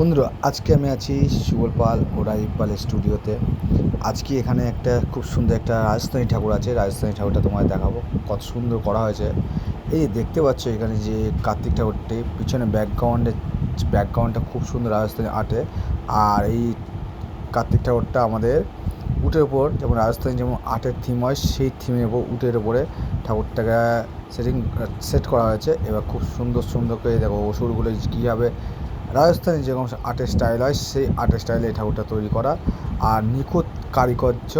বন্ধুরা, আজকে আমি আছি সুবল পাল ও রাজীব পালের স্টুডিওতে। আজকে এখানে একটা খুব সুন্দর একটা রাজস্থানী ঠাকুর আছে। রাজস্থানী ঠাকুরটা তোমায় দেখাবো, কত সুন্দর করা হয়েছে। এই যে দেখতে পাচ্ছ এখানে যে কার্তিক ঠাকুরটি, পিছনে ব্যাকগ্রাউন্ডটা খুব সুন্দর রাজস্থানী আর্টে। আর এই কার্তিক ঠাকুরটা আমাদের উটের ওপর, যেমন রাজস্থানী যেমন আর্টের থিম হয়, সেই থিমের ওপর উটের ওপরে ঠাকুরটাকে সেট করা হয়েছে। এবার খুব সুন্দর সুন্দর করে দেখো অসুরগুলো কীভাবে রাজস্থানী যেরকম আর্টের স্টাইল হয়, সেই আর্টের স্টাইলে এই ঠাকুরটা তৈরি করা। আর নিখুঁত কারিকর্য,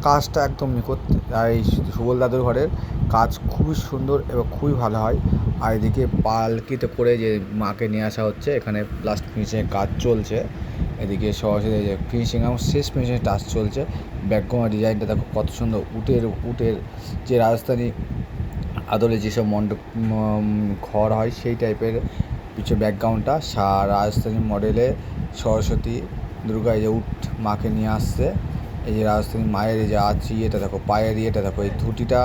কাজটা একদম নিখুঁত। আর এই সুবল দাদুর ঘরের কাজ খুবই সুন্দর এবং খুবই ভালো হয়। আর এদিকে পালকিতে করে যে মাকে নিয়ে আসা হচ্ছে, এখানে লাস্ট ফিনিশিংয়ের কাজ চলছে। এদিকে সরাসরি যে ফিনিশিং এবং শেষ ফিনিশিংয়ের টাচ চলছে। ব্যাকগ্রাউন্ড ডিজাইনটা দেখো কত সুন্দর। উটের যে রাজস্থানী আদলে যেসব মণ্ডপ ঘর হয়, সেই টাইপের পিছনে ব্যাকগ্রাউন্ডটা। রাজস্থানী মডেলে সরস্বতী দুর্গা এই যে উট মাকে নিয়ে আসছে। এই যে রাজস্থানী মায়ের এই যে ইয়েটা দেখো, পায়ের ইয়েটা দেখো, এই ধুতিটা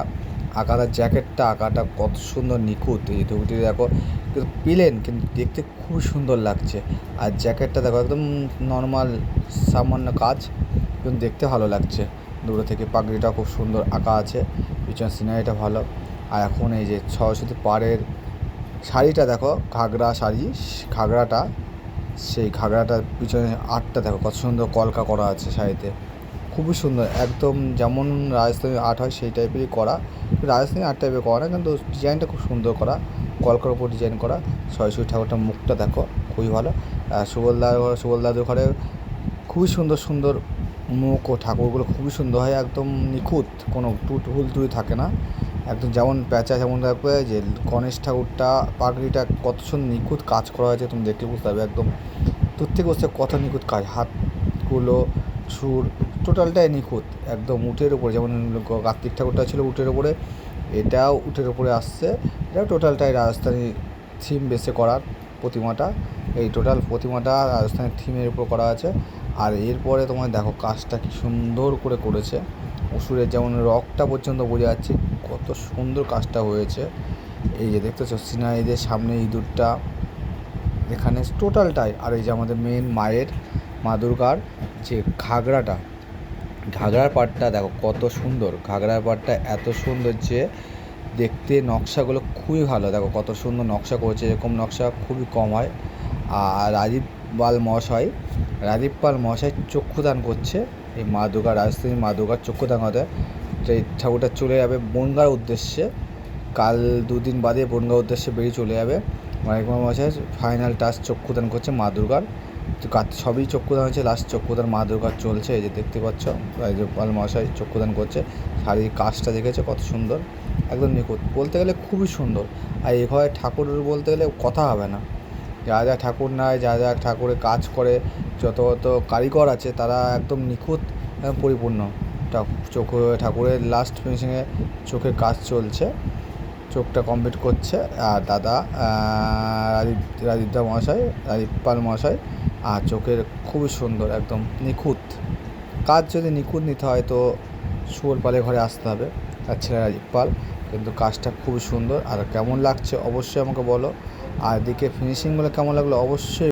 আঁকাটা, জ্যাকেটটা আঁকাটা কত সুন্দর নিখুঁত। এই ধুতিটা দেখো কিন্তু প্লেন, কিন্তু দেখতে খুবই সুন্দর লাগছে। আর জ্যাকেটটা দেখো একদম নর্মাল সামান্য কাজ, কিন্তু দেখতে ভালো লাগছে দূরে থেকে। পাগড়িটা খুব সুন্দর আঁকা আছে, পিছনে সিনারিটা ভালো। আর এখন এই যে সরস্বতী পাড়ের শাড়িটা দেখো, ঘাগরা শাড়ি, ঘাগরাটা, সেই ঘাগরাটার পিছনে আর্টটা দেখো কত সুন্দর কলকা করা আছে শাড়িতে, খুবই সুন্দর। একদম যেমন রাজস্থানী আর্ট হয় সেই টাইপেরই করা, রাজস্থানী আর্ট টাইপের করা না, কিন্তু ডিজাইনটা খুব সুন্দর করা, কলকার উপর ডিজাইন করা। সরস্বতী ঠাকুরটার মুখটা দেখো খুবই ভালো। সুবল দাদুর ঘরে খুবই সুন্দর সুন্দর মুখ ও ঠাকুরগুলো খুবই সুন্দর হয়, একদম নিখুঁত, কোনো ভুল ত্রুটি থাকে না। একদম যেমন প্যাঁচা যেমন থাকবে, যে গণেশ ঠাকুরটা পাগড়িটা কত সুন্দর নিখুঁত কাজ করা হয়েছে, তুমি দেখলে বুঝতে পারবে। একদম দূর থেকে বসে কত নিখুঁত কাজ, হাতগুলো, সুর, টোটালটাই নিখুঁত। একদম উটের উপরে, যেমন কার্তিক ঠাকুরটা ছিল উটের উপরে, এটাও উটের উপরে আসছে। এটাও টোটালটাই রাজস্থানী থিম বেসে করা প্রতিমাটা। এই টোটাল প্রতিমাটা রাজস্থানী থিমের উপর করা আছে। আর এরপরে তোমার দেখো কাজটা কি সুন্দর করে করেছে, অসুরের যেমন রকটা পর্যন্ত বোঝা যাচ্ছে কত সুন্দর কাজটা হয়েছে। এই যে দেখতেছো সিনারিদের সামনে ইঁদুরটা এখানে টোটালটাই। আর এই যে আমাদের মেন মায়ের, মা দুর্গার যে ঘাগরার পাড়টা দেখো কত সুন্দর। ঘাগরার পাড়টা এত সুন্দর যে দেখতে, নকশাগুলো খুবই ভালো, দেখো কত সুন্দর নকশা করেছে, এরকম নকশা খুবই কম হয়। আর রাজীব পাল মশাই চক্ষুদান করছে এই মা দুর্গা, রাজস্থানী মা দুর্গার চক্ষুদান হতে। এই ঠাকুরটা চলে যাবে বনগাঁর উদ্দেশ্যে, কাল দুদিন বাদে বনগাঁ উদ্দেশ্যে বেরিয়ে চলে যাবে। মাইকমা মশাই ফাইনাল টাচ চক্ষুদান করছে মা দুর্গার। সবই চক্ষুদান হয়েছে, লাস্ট চক্ষুদান মা দুর্গার চলছে। এই যে দেখতে পাচ্ছ রাজপাল মশাই চক্ষুদান করছে। শাড়ির কাজটা দেখেছে কত সুন্দর, একদম নিখুঁত, বলতে গেলে খুবই সুন্দর। আর এ ঘরে ঠাকুর বলতে গেলে কথা হবে না। যা যা ঠাকুর নেয়, যা যা ঠাকুরের কাজ করে, যত কারিগর আছে, তারা একদম নিখুঁত, পরিপূর্ণ। ঠাকুরের লাস্ট ফিনিশিংয়ে চোখের কাজ চলছে, চোখটা কমপ্লিট করছে। আর দাদা রাজীব পাল মশাই, আর চোখের খুবই সুন্দর, একদম নিখুঁত কাজ। যদি নিখুঁত নিতে হয় তো সুবল পালের ঘরে আসতে হবে, তার ছেলে রাজীব পাল। কিন্তু কাজটা খুবই সুন্দর। আর কেমন লাগছে অবশ্যই আমাকে বলো। আর এদিকে ফিনিশিংগুলো কেমন লাগলো অবশ্যই